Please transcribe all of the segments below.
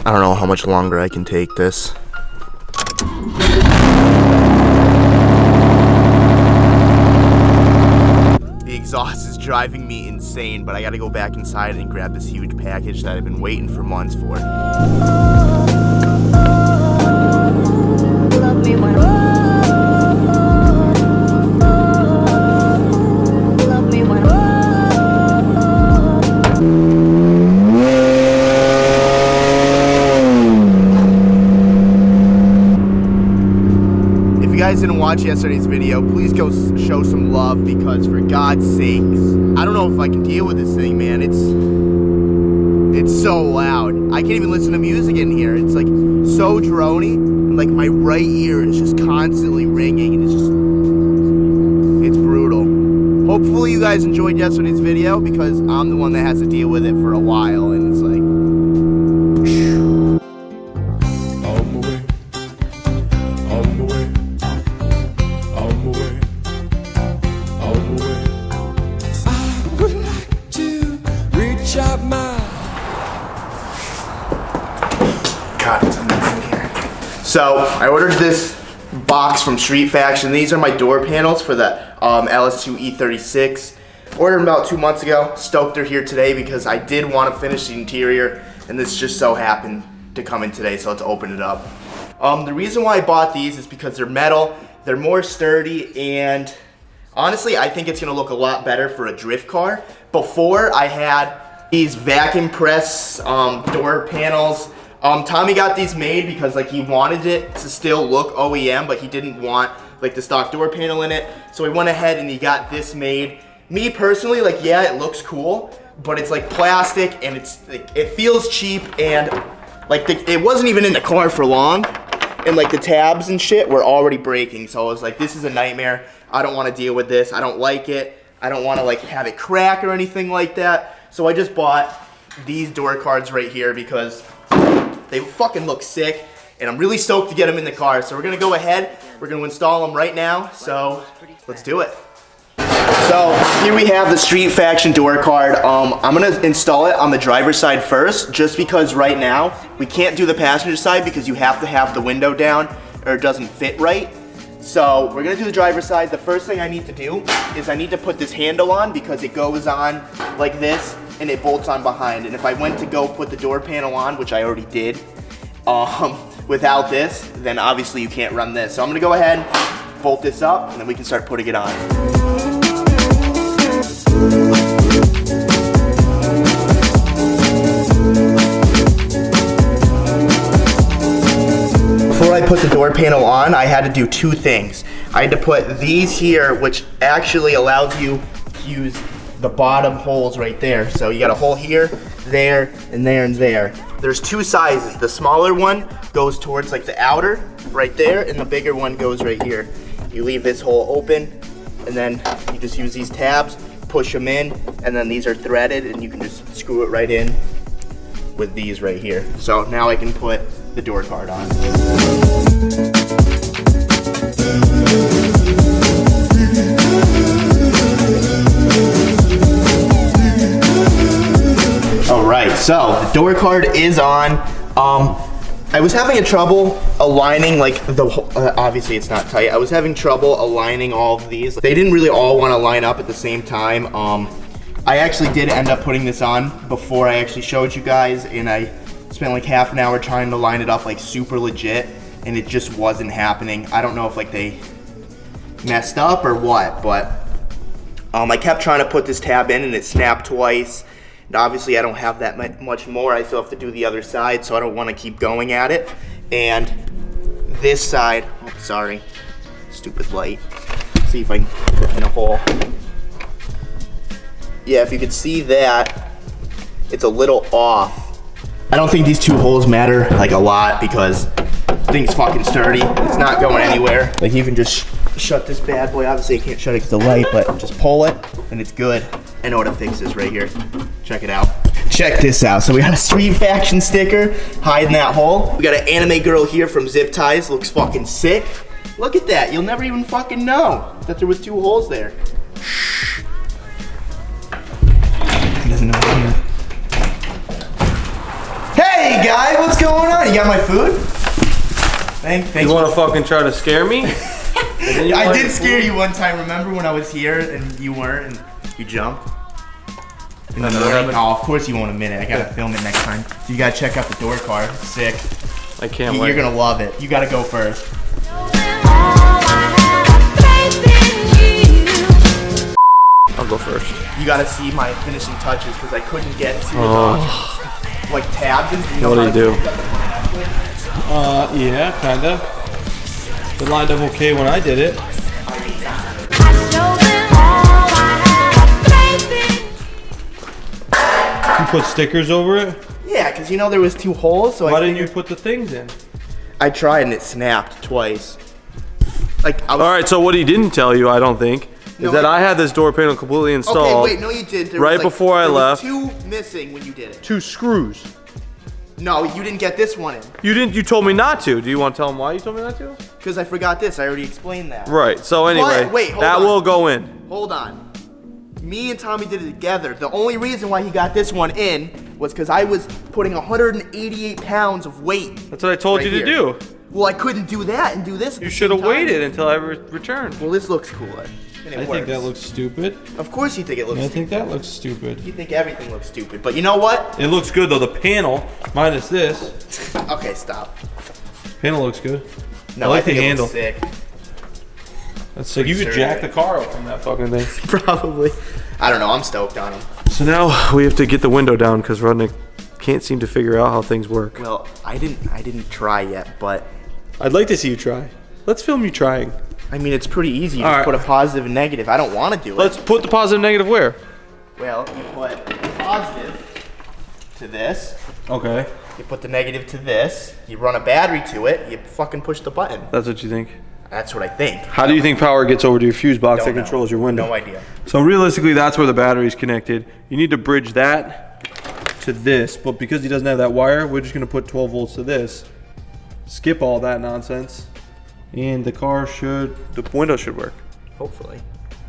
I don't know how much longer I can take this. The exhaust is driving me insane, but I gotta go back inside and grab this huge package that I've been waiting for months for. Love me when If you guys didn't watch yesterday's video, please go show some love, because for God's sakes, I don't know if I can deal with this thing, man. It's so loud. I can't even listen to music in here. It's like so drony, and like my right ear is just constantly ringing, and it's brutal. Hopefully you guys enjoyed yesterday's video, because I'm the one that has to deal with it for a while, and it's like, God, it's a mess in here. So I ordered this box from Street Faction. These are my door panels for the LS2 E36. Ordered them about 2 months ago. Stoked they're here today because I did want to finish the interior, and this just so happened to come in today, so let's open it up. The reason why I bought these is because they're metal, they're more sturdy, and honestly, I think it's gonna look a lot better for a drift car. Before, I had these vacuum press door panels. Tommy got these made because like he wanted it to still look OEM, but he didn't want like the stock door panel in it. So he went ahead and he got this made. Me personally, like, yeah, it looks cool, but it's like plastic, and it's like, it feels cheap, and like it wasn't even in the car for long, and like the tabs and shit were already breaking. So I was like, this is a nightmare. I don't want to deal with this. I don't like it. I don't want to like have it crack or anything like that. So I just bought these door cards right here because they fucking look sick, and I'm really stoked to get them in the car. So we're gonna go ahead, we're gonna install them right now, so let's do it. So here we have the Street Faction door card. I'm gonna install it on the driver's side first, just because right now we can't do the passenger side because you have to have the window down or it doesn't fit right. So we're gonna do the driver's side. The first thing I need to do is I need to put this handle on because it goes on like this and it bolts on behind. And if I went to go put the door panel on, which I already did, without this, then obviously you can't run this. So I'm gonna go ahead, bolt this up, and then we can start putting it on. Before I put the door panel on, I had to do two things. I had to put these here, which actually allows you to use the bottom holes right there. So you got a hole here, there, and there, and there. There's two sizes. The smaller one goes towards like the outer, right there, and the bigger one goes right here. You leave this hole open, and then you just use these tabs, push them in, and then these are threaded, and you can just screw it right in with these right here. So now I can put the door card on. All right, so the door card is on. I was having a trouble aligning like the, obviously it's not tight. I was having trouble aligning all of these. They didn't really all want to line up at the same time. I actually did end up putting this on before I actually showed you guys, and I spent like half an hour trying to line it up like super legit, and it just wasn't happening. I don't know if like they messed up or what, but I kept trying to put this tab in and it snapped twice. And obviously I don't have that much more. I still have to do the other side, so I don't want to keep going at it. And this side, oh, sorry, stupid light. Let's see if I can put it in a hole. Yeah, if you could see that, it's a little off. I don't think these two holes matter like a lot because thing's fucking sturdy. It's not going anywhere. Like you can just shut this bad boy. Obviously I can't shut it because of the light, but just pull it and it's good. I know how to fix this right here. Check it out. Check this out. So we got a Street Faction sticker hiding that hole. We got an anime girl here from Zip Ties. Looks fucking sick. Look at that. You'll never even fucking know that there was two holes there. He doesn't know what here. Hey guys, what's going you got my food? Thanks. You want to fucking try to scare me? I did scare you one time. Remember when I was here and you weren't and you jumped? In the morning? Oh, of course you won't admit it. I gotta film it next time. You gotta check out the door card. It's sick. I can't wait. You're gonna love it. You gotta go first. I'll go first. You gotta see my finishing touches because I couldn't get to like tabs and what do you do? Yeah, kinda. It lined up okay when I did it. You put stickers over it? Yeah, because you know there was 2 holes, so Why didn't you put the things in? I tried and it snapped twice. Like, All right, so what he didn't tell you, I don't think, is that I had this door panel completely installed. Okay, wait, no you did. There right was like, before I left. There was 2 missing when you did it. 2 screws. No, you didn't get this one in. You didn't. You told me not to. Do you want to tell him why you told me not to? Because I forgot this. I already explained that. Right. So anyway, But, wait, hold that on. will go in. Hold on. Me and Tommy did it together. The only reason why he got this one in was because I was putting 188 pounds of weight. That's what I told right you to here. do. Well, I couldn't do that and do this. You should have waited until I returned. Well, this looks cooler. And it I works. think that looks stupid. Of course you think it looks I stupid. think that looks stupid. You think everything looks stupid. But you know what? It looks good though. The panel, minus this, Okay, stop. panel looks good. No, I like think the it handle. looks sick. That's sick. You could sure. jack the car up from that fucking thing. Probably. I don't know. I'm stoked on them. So now we have to get the window down because Rudnick can't seem to figure out how things work. Well, I didn't try yet, but I'd like to see you try. Let's film you trying. I mean, it's pretty easy. You All just right. put a positive and negative. I don't want to do it. Let's put the positive and negative where? Well, you put positive to this. Okay. You put the negative to this. You run a battery to it. You fucking push the button. That's what you think. That's what I think. How do you think power gets over to your fuse box Don't that know. controls your window? No idea. So realistically, that's where the battery's connected. You need to bridge that to this, but because he doesn't have that wire, we're just gonna put 12 volts to this. Skip all that nonsense, and the window should work. Hopefully.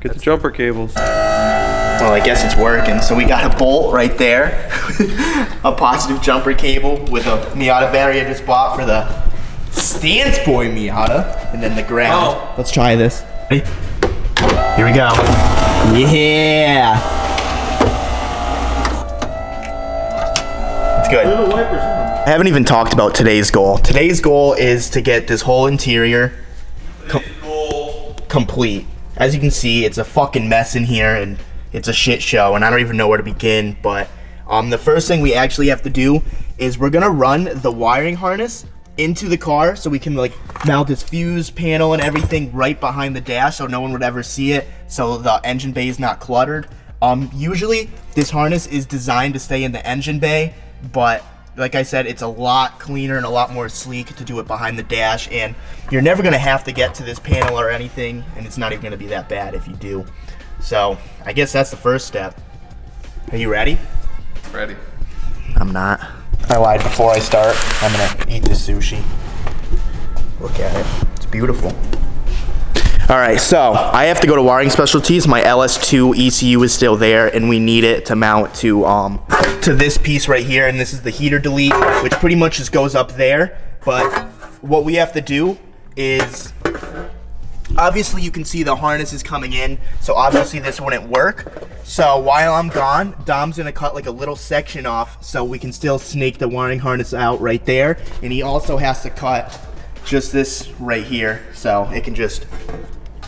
Get the jumper cables. Well, I guess it's working. So we got a bolt right there, a positive jumper cable with a Miata battery I just bought for the Stance Boy Miata, and then the ground. Oh. Let's try this. Ready? Here we go. Yeah. It's good. The wipers on. I haven't even talked about today's goal. Today's goal is to get this whole interior complete. As you can see, it's a fucking mess in here and it's a shit show and I don't even know where to begin, but the first thing we actually have to do is we're gonna run the wiring harness into the car so we can like mount this fuse panel and everything right behind the dash so no one would ever see it, so the engine bay is not cluttered. Usually this harness is designed to stay in the engine bay, but like I said, it's a lot cleaner and a lot more sleek to do it behind the dash, and you're never gonna have to get to this panel or anything, and it's not even gonna be that bad if you do. So I guess that's the first step. Are you ready? Ready. I'm not. I lied before I start. I'm gonna eat this sushi. Look at it. It's beautiful. All right, so I have to go to Wiring Specialties. My LS2 ECU is still there, and we need it to mount to this piece right here, and this is the heater delete, which pretty much just goes up there. But what we have to do is, obviously you can see the harness is coming in, so obviously this wouldn't work. So while I'm gone, Dom's gonna cut like a little section off so we can still snake the wiring harness out right there, and he also has to cut just this right here so it can just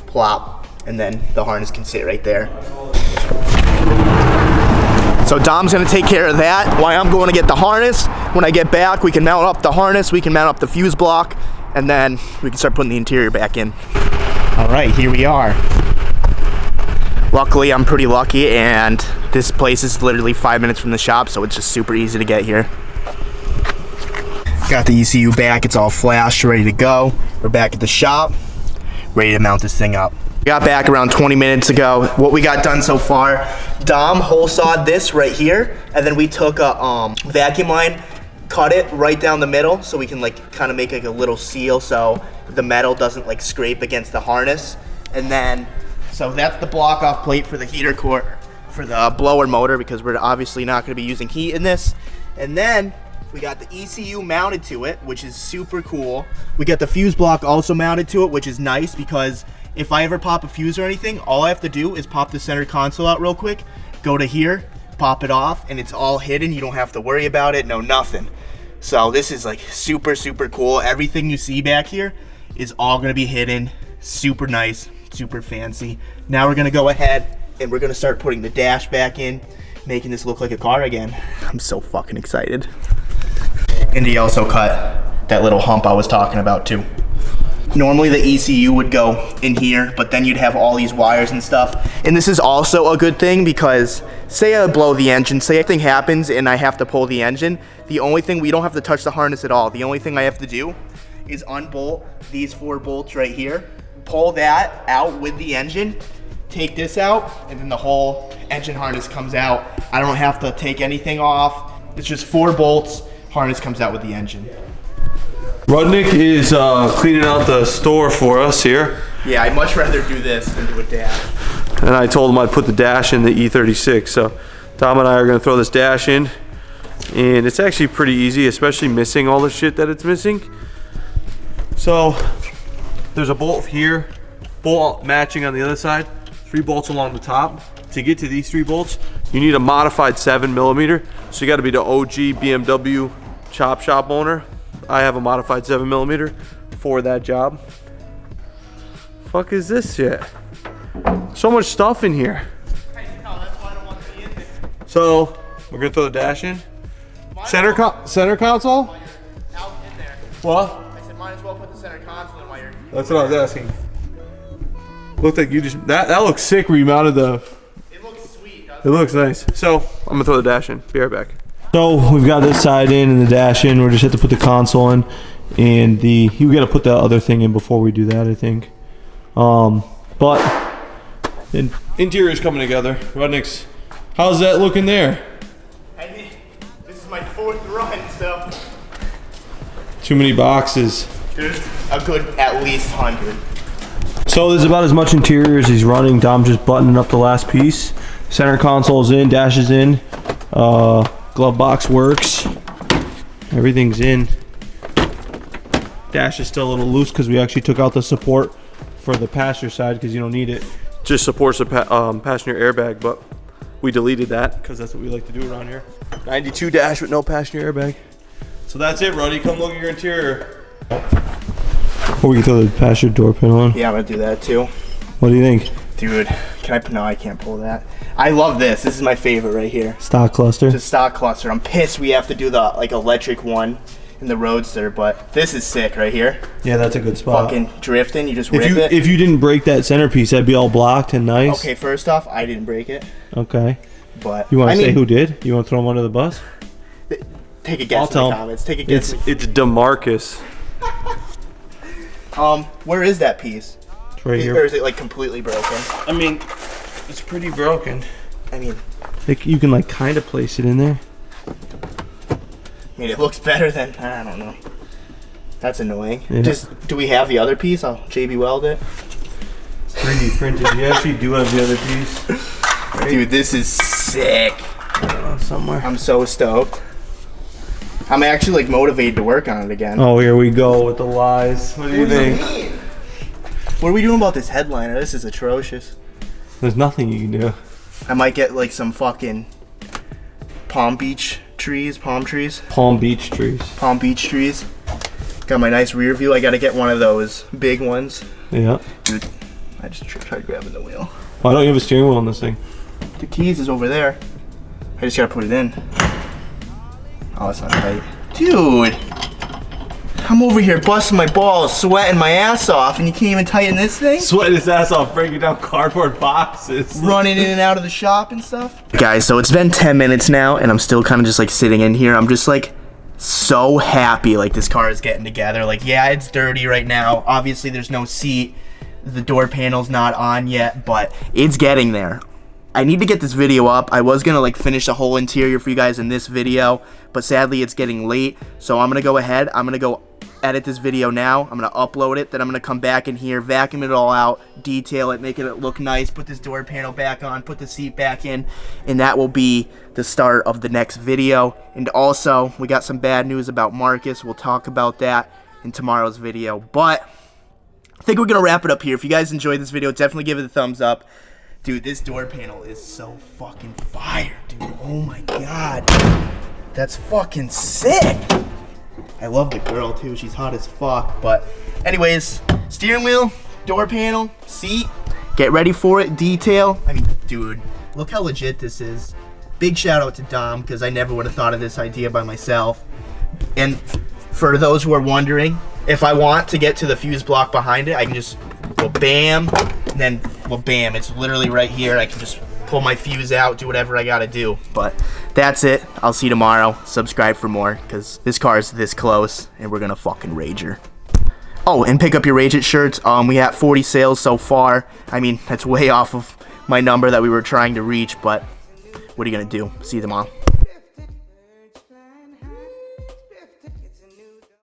plop and then the harness can sit right there. So Dom's gonna take care of that while I'm going to get the harness. When I get back, we can mount up the harness, we can mount up the fuse block, and then we can start putting the interior back in. All right, here we are. Luckily, I'm pretty lucky, and this place is literally 5 minutes from the shop, so it's just super easy to get here. Got the ECU back, it's all flashed, ready to go. We're back at the shop, ready to mount this thing up. Got back around 20 minutes ago. What we got done so far, Dom hole sawed this right here, and then we took a vacuum line, cut it right down the middle so we can like kind of make like a little seal so the metal doesn't like scrape against the harness. And then, so that's the block off plate for the heater core, for the blower motor, because we're obviously not gonna be using heat in this. And then We got the ECU mounted to it, which is super cool. We got the fuse block also mounted to it, which is nice because if I ever pop a fuse or anything, all I have to do is pop the center console out real quick, go to here, pop it off, and it's all hidden. You don't have to worry about it, no nothing. So this is like super, super cool. Everything you see back here is all gonna be hidden. Super nice, super fancy. Now we're gonna go ahead and we're gonna start putting the dash back in, making this look like a car again. I'm so fucking excited. And he also cut that little hump I was talking about too. Normally the ECU would go in here, but then you'd have all these wires and stuff. And this is also a good thing because say I blow the engine, say anything happens and I have to pull the engine, the only thing, we don't have to touch the harness at all. The only thing I have to do is unbolt these 4 bolts right here, pull that out with the engine, take this out, and then the whole engine harness comes out. I don't have to take anything off. It's just 4 bolts, harness comes out with the engine. Rudnick is cleaning out the store for us here. Yeah, I'd much rather do this than do a dash. And I told him I'd put the dash in the E36. So Tom and I are gonna throw this dash in. And it's actually pretty easy, especially missing all the shit that it's missing. So there's a bolt here, bolt matching on the other side, 3 bolts along the top. To get to these 3 bolts, you need a modified 7mm. So you gotta be the OG BMW chop shop owner. I have a modified 7mm for that job. Fuck is this shit? So much stuff in here. I know, that's why I don't want to be in there. So we're gonna throw the dash in. Center console? While you're out in there. What? I said might as well put the center console in while you're... That's what I was asking. Looked like you just, that looks sick where you mounted the, It looks sweet, doesn't it looks nice. So I'm gonna throw the dash in, be right back. So we've got this side in and the dash in. We just have to put the console in, and we gotta put the other thing in before we do that, I think. But the interior is coming together. Rudnick's, how's that looking there? I mean, this is my 4th run, so... Too many boxes. There's a good at least 100. So there's about as much interior as he's running. Dom's just buttoning up the last piece. Center console's in, dash is in. Glove box works. Everything's in. Dash is still a little loose because we actually took out the support for the passenger side because you don't need it. Just supports the passenger airbag, but we deleted that because that's what we like to do around here. 92 dash with no passenger airbag. So that's it, Ruddy. Come look at your interior. Or we can throw the passenger door panel on. Yeah, I'm gonna do that too. What do you think? Dude, no, I can't pull that. I love this. This is my favorite right here. Stock cluster. It's a stock cluster. I'm pissed we have to do the like electric one in the Roadster, but this is sick right here. Yeah, that's a good spot. Fucking drifting, you just rip it. If you didn't break that centerpiece, that'd be all blocked and nice. Okay, first off, I didn't break it, Okay. but You want to say mean, who did? You want to throw him under the bus? Take a guess I'll in tell the him. comments. Take a guess. It's DeMarcus. Where is that piece? It's right Or here. is it like completely broken? I mean, it's pretty broken. I mean, You can like kind of place it in there. it looks better than, I don't know. That's annoying. Yeah. Do we have the other piece? I'll JB weld it. It's 3D printed. You actually do have the other piece. Dude, this is sick. Somewhere. I'm so stoked. I'm actually like motivated to work on it again. Oh, here we go with the lies. What do you think? What are we doing about this headliner? This is atrocious. There's nothing you can do. I might get like some fucking palm trees. Palm Beach trees. Palm Beach trees. Got my nice rear view. I gotta get one of those big ones. Yeah. Dude, I just tried grabbing the wheel. Why don't you have a steering wheel on this thing? The keys is over there. I just gotta put it in. Oh, it's not tight. Dude! I'm over here busting my balls, sweating my ass off, and you can't even tighten this thing? Sweating his ass off, breaking down cardboard boxes. Running in and out of the shop and stuff. Guys, so it's been 10 minutes now, and I'm still kind of just like sitting in here. I'm just like so happy like this car is getting together. Like, yeah, it's dirty right now. Obviously, there's no seat. The door panel's not on yet, but it's getting there. I need to get this video up. I was gonna like finish the whole interior for you guys in this video, but sadly it's getting late. So I'm gonna go ahead. I'm gonna go edit this video now. I'm gonna upload it. Then I'm gonna come back in here, vacuum it all out, detail it, make it look nice, put this door panel back on, put the seat back in, and that will be the start of the next video. And also, we got some bad news about Marcus. We'll talk about that in tomorrow's video. But I think we're gonna wrap it up here. If you guys enjoyed this video, definitely give it a thumbs up. Dude, this door panel is so fucking fire, dude. Oh my god. That's fucking sick. I love the girl too. She's hot as fuck. But anyways, steering wheel, door panel, seat. Get ready for it. Detail. I mean, dude, look how legit this is. Big shout out to Dom, because I never would have thought of this idea by myself. And for those who are wondering, if I want to get to the fuse block behind it, I can just go bam, and then well bam. It's literally right here. I can just pull my fuse out, do whatever I gotta do. But that's it. I'll see you tomorrow. Subscribe for more, because this car is this close, and we're gonna fucking rage her. Oh, and pick up your Rage It shirts. We had 40 sales so far. I mean, that's way off of my number that we were trying to reach, but what are you gonna do? See you tomorrow.